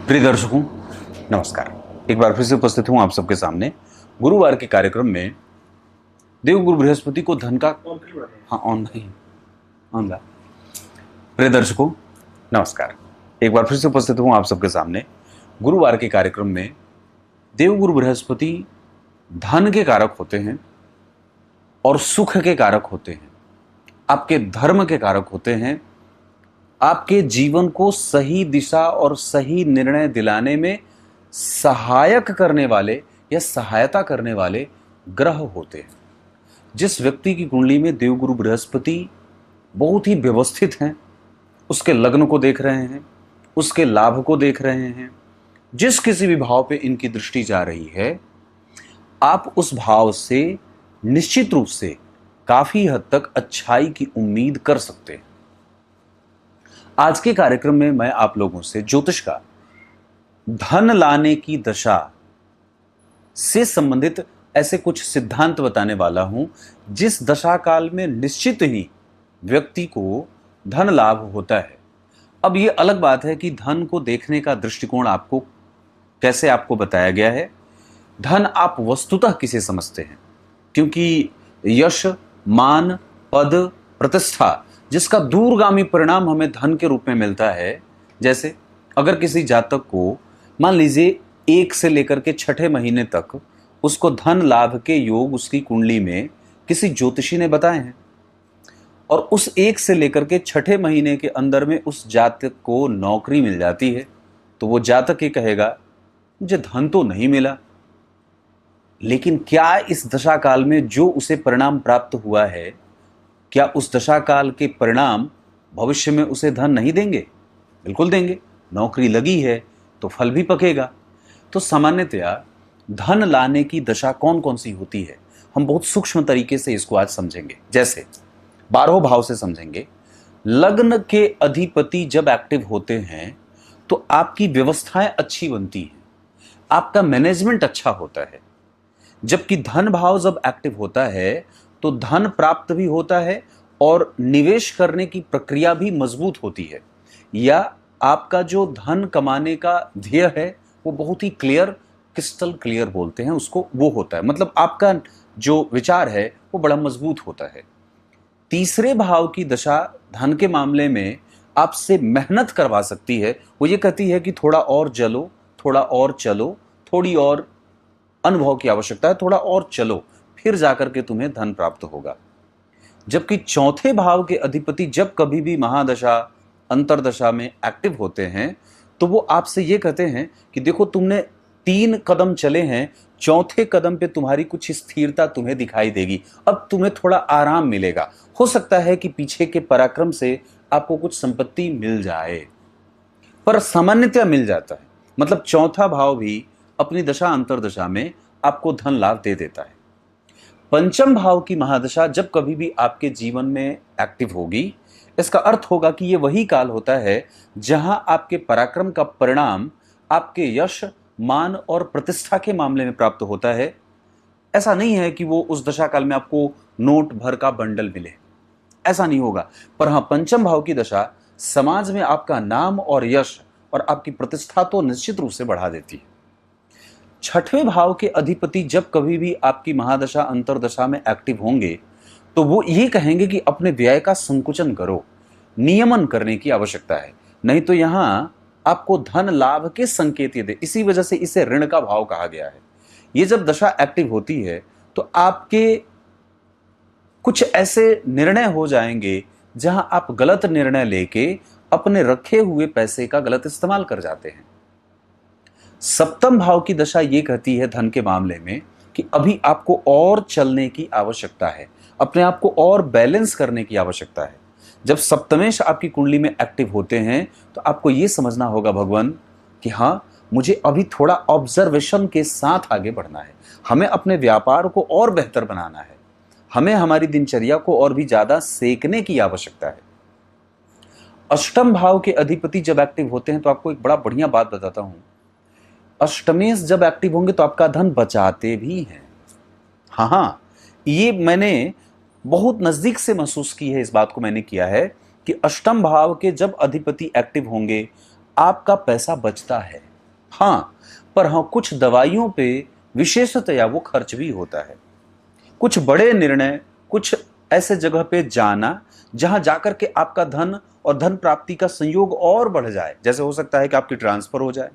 प्रिय दर्शकों, नमस्कार। एक बार फिर से उपस्थित हूं आप सबके सामने गुरुवार के कार्यक्रम में। देवगुरु बृहस्पति को धन का ऑनलाइन। प्रिय दर्शकों, नमस्कार। एक बार फिर से उपस्थित हूं आप सबके सामने गुरुवार के कार्यक्रम में। देवगुरु बृहस्पति धन के कारक होते हैं और सुख के कारक होते हैं, आपके धर्म के कारक होते हैं, आपके जीवन को सही दिशा और सही निर्णय दिलाने में सहायक करने वाले या सहायता करने वाले ग्रह होते हैं। जिस व्यक्ति की कुंडली में देवगुरु बृहस्पति बहुत ही व्यवस्थित हैं, उसके लग्न को देख रहे हैं, उसके लाभ को देख रहे हैं, जिस किसी भी भाव पे इनकी दृष्टि जा रही है, आप उस भाव से निश्चित रूप से काफी हद तक अच्छाई की उम्मीद कर सकते हैं। आज के कार्यक्रम में मैं आप लोगों से ज्योतिष का धन लाने की दशा से संबंधित ऐसे कुछ सिद्धांत बताने वाला हूं, जिस दशा काल में निश्चित ही व्यक्ति को धन लाभ होता है। अब यह अलग बात है कि धन को देखने का दृष्टिकोण आपको कैसे आपको बताया गया है। धन आप वस्तुतः किसे समझते हैं, क्योंकि यश, मान, पद, प्रतिष्ठा जिसका दूरगामी परिणाम हमें धन के रूप में मिलता है। जैसे अगर किसी जातक को मान लीजिए 1 से लेकर के 6ठे महीने तक उसको धन लाभ के योग उसकी कुंडली में किसी ज्योतिषी ने बताए हैं, और उस 1 से लेकर के 6ठे महीने के अंदर में उस जातक को नौकरी मिल जाती है, तो वो जातक ये कहेगा मुझे धन तो नहीं मिला, लेकिन क्या इस दशा काल में जो उसे परिणाम प्राप्त हुआ है, क्या उस दशा काल के परिणाम भविष्य में उसे धन नहीं देंगे? बिल्कुल देंगे। नौकरी लगी है तो फल भी पकेगा। तो सामान्यतया धन लाने की दशा कौन कौन सी होती है, हम बहुत सूक्ष्म तरीके से इसको आज समझेंगे। जैसे 12 भाव से समझेंगे। लग्न के अधिपति जब एक्टिव होते हैं तो आपकी व्यवस्थाएं अच्छी बनती हैं, आपका मैनेजमेंट अच्छा होता है। जबकि धन भाव जब एक्टिव होता है तो धन प्राप्त भी होता है और निवेश करने की प्रक्रिया भी मजबूत होती है, या आपका जो धन कमाने का ध्येय है वो बहुत ही क्लियर, क्रिस्टल क्लियर बोलते हैं उसको, वो होता है। मतलब आपका जो विचार है वो बड़ा मजबूत होता है। तीसरे भाव की दशा धन के मामले में आपसे मेहनत करवा सकती है। वो ये कहती है कि थोड़ा और जलो, थोड़ा और चलो, थोड़ी और अनुभव की आवश्यकता है, थोड़ा और चलो, फिर जाकर के तुम्हें धन प्राप्त होगा। जबकि चौथे भाव के अधिपति जब कभी भी महादशा, अंतरदशा में एक्टिव होते हैं तो वो आपसे ये कहते हैं कि देखो तुमने 3 कदम चले हैं, चौथे कदम पे तुम्हारी कुछ स्थिरता तुम्हें दिखाई देगी, अब तुम्हें थोड़ा आराम मिलेगा। हो सकता है कि पीछे के पराक्रम से आपको कुछ संपत्ति मिल जाए, पर सामान्यतया मिल जाता है। मतलब चौथा भाव भी अपनी दशा अंतरदशा में आपको धन लाभ दे देता है। पंचम भाव की महादशा जब कभी भी आपके जीवन में एक्टिव होगी, इसका अर्थ होगा कि यह वही काल होता है जहां आपके पराक्रम का परिणाम आपके यश, मान और प्रतिष्ठा के मामले में प्राप्त होता है। ऐसा नहीं है कि वो उस दशा काल में आपको नोट भर का बंडल मिले, ऐसा नहीं होगा। पर हाँ, पंचम भाव की दशा समाज में आपका नाम और यश और आपकी प्रतिष्ठा तो निश्चित रूप से बढ़ा देती है। 6ठवें भाव के अधिपति जब कभी भी आपकी महादशा अंतरदशा में एक्टिव होंगे तो वो ये कहेंगे कि अपने व्यय का संकुचन करो, नियमन करने की आवश्यकता है, नहीं तो यहां आपको धन लाभ के संकेत ये दे। इसी वजह से इसे ऋण का भाव कहा गया है। ये जब दशा एक्टिव होती है तो आपके कुछ ऐसे निर्णय हो जाएंगे जहां आप गलत निर्णय लेके अपने रखे हुए पैसे का गलत इस्तेमाल कर जाते हैं। सप्तम भाव की दशा ये कहती है धन के मामले में कि अभी आपको और चलने की आवश्यकता है, अपने आप को और बैलेंस करने की आवश्यकता है। जब सप्तमेश आपकी कुंडली में एक्टिव होते हैं तो आपको ये समझना होगा भगवान कि हाँ, मुझे अभी थोड़ा ऑब्जर्वेशन के साथ आगे बढ़ना है, हमें अपने व्यापार को और बेहतर बनाना है, हमें हमारी दिनचर्या को और भी ज्यादा सेकने की आवश्यकता है। अष्टम भाव के अधिपति जब एक्टिव होते हैं तो आपको एक बड़ा बढ़िया बात बताता हूं। अष्टमेश जब एक्टिव होंगे तो आपका धन बचाते भी हैं। हाँ, ये मैंने बहुत नजदीक से महसूस की है, इस बात को मैंने किया है कि अष्टम भाव के जब अधिपति एक्टिव होंगे आपका पैसा बचता है। हाँ, पर हाँ, कुछ दवाइयों पे विशेषतया वो खर्च भी होता है। कुछ बड़े निर्णय, कुछ ऐसे जगह पे जाना जहां जाकर के आपका धन और धन प्राप्ति का संयोग और बढ़ जाए। जैसे हो सकता है कि आपकी ट्रांसफर हो जाए,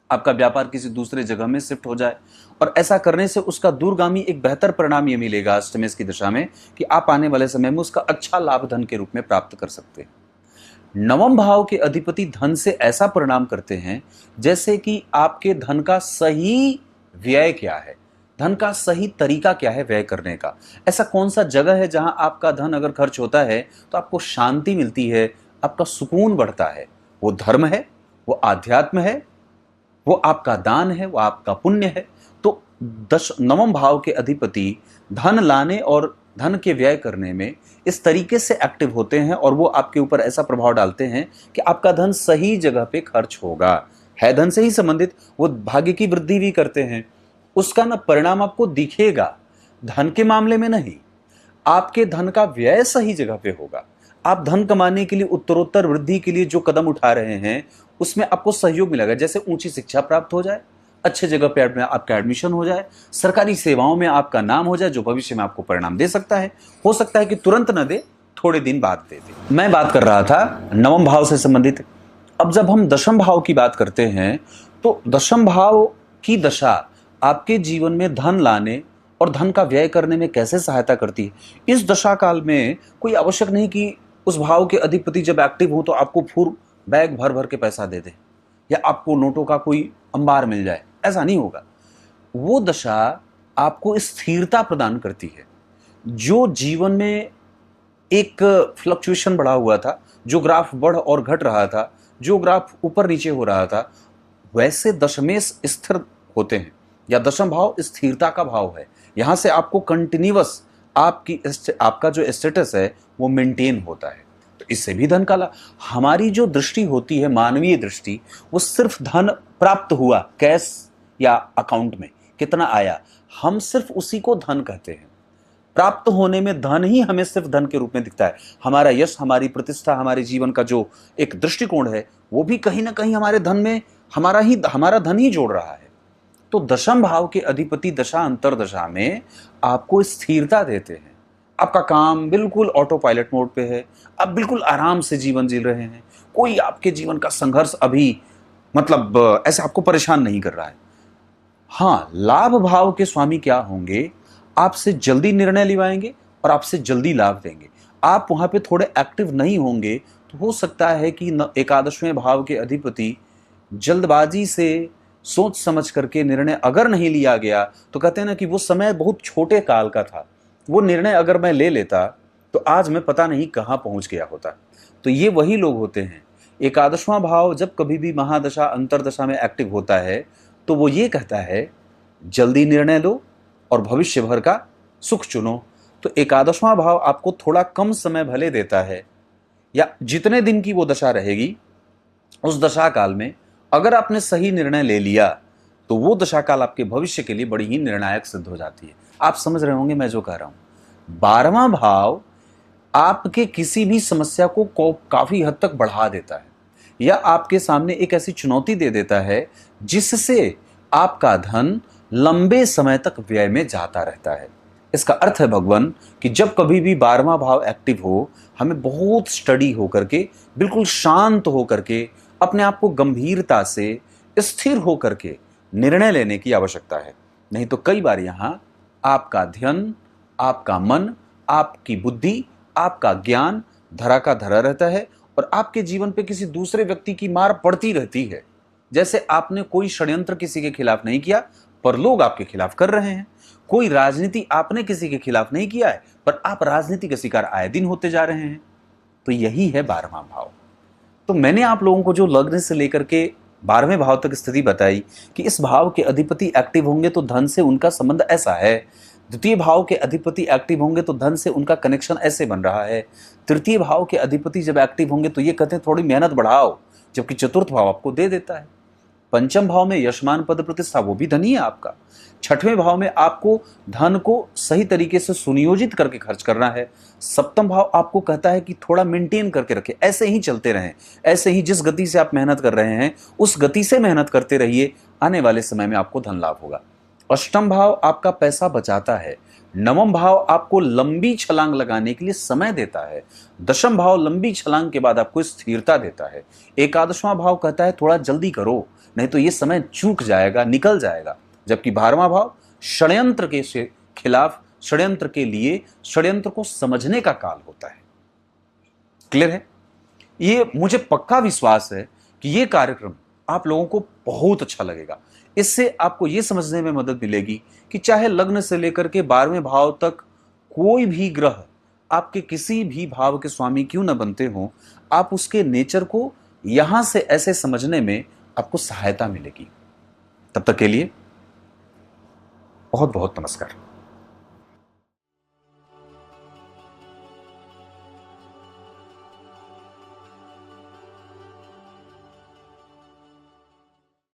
आपका व्यापार किसी दूसरे जगह में शिफ्ट हो जाए, और ऐसा करने से उसका दूरगामी एक बेहतर परिणाम ये मिलेगा अष्टमेश की दशा में कि आप आने वाले समय में उसका अच्छा लाभ धन के रूप में प्राप्त कर सकते हैं। नवम भाव के अधिपति धन से ऐसा परिणाम करते हैं जैसे कि आपके धन का सही व्यय क्या है, धन का सही तरीका क्या है व्यय करने का। ऐसा कौन सा जगह है जहां आपका धन अगर खर्च होता है तो आपको शांति मिलती है, आपका सुकून बढ़ता है। वो धर्म है, वो आध्यात्म है, वो आपका दान है, वो आपका पुण्य है। तो नवम भाव के अधिपति धन लाने और धन के व्यय करने में इस तरीके से एक्टिव होते हैं और वो आपके ऊपर ऐसा प्रभाव डालते हैं कि आपका धन सही जगह पे खर्च होगा। है धन से ही संबंधित, वो भाग्य की वृद्धि भी करते हैं, उसका ना परिणाम आपको दिखेगा। धन के मामले में नहीं, आपके धन का व्यय सही जगह पे होगा। आप धन कमाने के लिए, उत्तरोत्तर वृद्धि के लिए जो कदम उठा रहे हैं उसमें आपको सहयोग मिलेगा। जैसे ऊंची शिक्षा प्राप्त हो जाए, अच्छे जगह पे आपका एडमिशन हो जाए, सरकारी सेवाओं में आपका नाम हो जाए, जो भविष्य में आपको परिणाम दे सकता है। हो सकता है कि तुरंत न दे, थोड़े दिन बाद दे दे। मैं बात कर रहा था नवम भाव से संबंधित। अब जब हम दशम भाव की बात करते हैं तो दशम भाव की दशा आपके जीवन में धन लाने और धन का व्यय करने में कैसे सहायता करती है। इस दशा काल में कोई आवश्यक नहीं कि उस भाव के अधिपति जब एक्टिव हो तो आपको फुर बैग भर भर के पैसा दे दे या आपको नोटों का कोई अंबार मिल जाए, ऐसा नहीं होगा। वो दशा आपको स्थिरता प्रदान करती है। जो जीवन में एक फ्लक्चुएशन बढ़ा हुआ था, जो ग्राफ बढ़ और घट रहा था, जो ग्राफ ऊपर नीचे हो रहा था, वैसे दशमेश स्थिर होते हैं, या दशम भाव स्थिरता का भाव है। यहां से आपको कंटिन्यूअस आपका जो स्टेटस है वो मेंटेन होता है। तो इससे भी धन का लाभ। हमारी जो दृष्टि होती है, मानवीय दृष्टि, वो सिर्फ धन प्राप्त हुआ कैश या अकाउंट में कितना आया, हम सिर्फ उसी को धन कहते हैं। प्राप्त होने में धन ही हमें सिर्फ धन के रूप में दिखता है। हमारा यश, हमारी प्रतिष्ठा, हमारे जीवन का जो एक दृष्टिकोण है वो भी कहीं ना कहीं हमारे धन में हमारा धन ही जोड़ रहा है। तो दशम भाव के अधिपति दशा अंतरदशा में आपको स्थिरता देते हैं। आपका काम बिल्कुल ऑटो पायलट मोड पे है, आप बिल्कुल आराम से जीवन जी रहे हैं। कोई आपके जीवन का संघर्ष अभी मतलब ऐसे आपको परेशान नहीं कर रहा है। हाँ, लाभ भाव के स्वामी क्या होंगे, आपसे जल्दी निर्णय लिवाएंगे और आपसे जल्दी लाभ देंगे। आप वहां पे थोड़े एक्टिव नहीं होंगे तो हो सकता है कि एकादशवें भाव के अधिपति जल्दबाजी से सोच समझ करके निर्णय अगर नहीं लिया गया तो कहते हैं ना कि वो समय बहुत छोटे काल का था, वो निर्णय अगर मैं ले लेता तो आज मैं पता नहीं कहाँ पहुंच गया होता। तो ये वही लोग होते हैं। एकादशवां भाव जब कभी भी महादशा अंतरदशा में एक्टिव होता है तो वो ये कहता है जल्दी निर्णय लो और भविष्य भर का सुख चुनो। तो एकादशवां भाव आपको थोड़ा कम समय भले देता है, या जितने दिन की वो दशा रहेगी उस दशा काल में अगर आपने सही निर्णय ले लिया तो वो दशा काल आपके भविष्य के लिए बड़ी ही निर्णायक सिद्ध हो जाती है। आप समझ रहे होंगे मैं जो कह रहा हूं। 12वां भाव आपके किसी भी समस्या को काफी हद तक बढ़ा देता है, या आपके सामने एक ऐसी चुनौती दे देता है जिससे आपका धन लंबे समय तक व्यय में जाता रहता है। इसका अर्थ है भगवान कि जब कभी भी 12वां भाव एक्टिव हो, हमें बहुत स्टडी होकर के, बिल्कुल शांत होकर के, अपने आप को गंभीरता से स्थिर होकर के निर्णय लेने की आवश्यकता है। नहीं तो कई बार यहां आपका ध्यान, आपका मन, आपकी बुद्धि, आपका ज्ञान धरा का धरा रहता है और आपके जीवन पे किसी दूसरे व्यक्ति की मार पड़ती रहती है। जैसे आपने कोई षड्यंत्र किसी के खिलाफ नहीं किया पर लोग आपके खिलाफ कर रहे हैं। कोई राजनीति आपने किसी के खिलाफ नहीं किया है पर आप राजनीति के शिकार आए दिन होते जा रहे हैं। तो यही है 12वां भाव। तो मैंने आप लोगों को जो लग्न से लेकर के 12वें भाव तक स्थिति बताई कि इस भाव के अधिपति एक्टिव होंगे तो धन से उनका संबंध ऐसा है, द्वितीय भाव के अधिपति एक्टिव होंगे तो धन से उनका कनेक्शन ऐसे बन रहा है, तृतीय भाव के अधिपति जब एक्टिव होंगे तो ये कहते हैं थोड़ी मेहनत बढ़ाओ, जबकि चतुर्थ भाव आपको दे देता है। पंचम भाव में यशमान पद प्रतिष्ठा, वो भी धन ही है आपका। छठवें भाव में आपको धन को सही तरीके से सुनियोजित करके खर्च करना है। सप्तम भाव आपको कहता है कि थोड़ा मेंटेन करके रखें, ऐसे ही चलते रहें, ऐसे ही जिस गति से आप मेहनत कर रहे हैं उस गति से मेहनत करते रहिए, आने वाले समय में आपको धन लाभ होगा। अष्टम भाव आपका पैसा बचाता है। नवम भाव आपको लंबी छलांग लगाने के लिए समय देता है। दशम भाव लंबी छलांग के बाद आपको स्थिरता देता है। एकादशवां भाव कहता है थोड़ा जल्दी करो, नहीं तो ये समय चूक जाएगा, निकल जाएगा। जबकि 12वां भाव षड्यंत्र के खिलाफ, षड्यंत्र के लिए, षड्यंत्र को समझने का काल होता है। क्लियर है? ये मुझे पक्का विश्वास है कि ये कार्यक्रम आप लोगों को बहुत अच्छा लगेगा। इससे आपको ये समझने में मदद मिलेगी कि चाहे लग्न से लेकर के 12वें भाव तक कोई भी ग्रह आपके किसी भी भाव के स्वामी क्यों न बनते हो, आप उसके नेचर को यहां से ऐसे समझने में आपको सहायता मिलेगी। तब तक के लिए बहुत बहुत नमस्कार।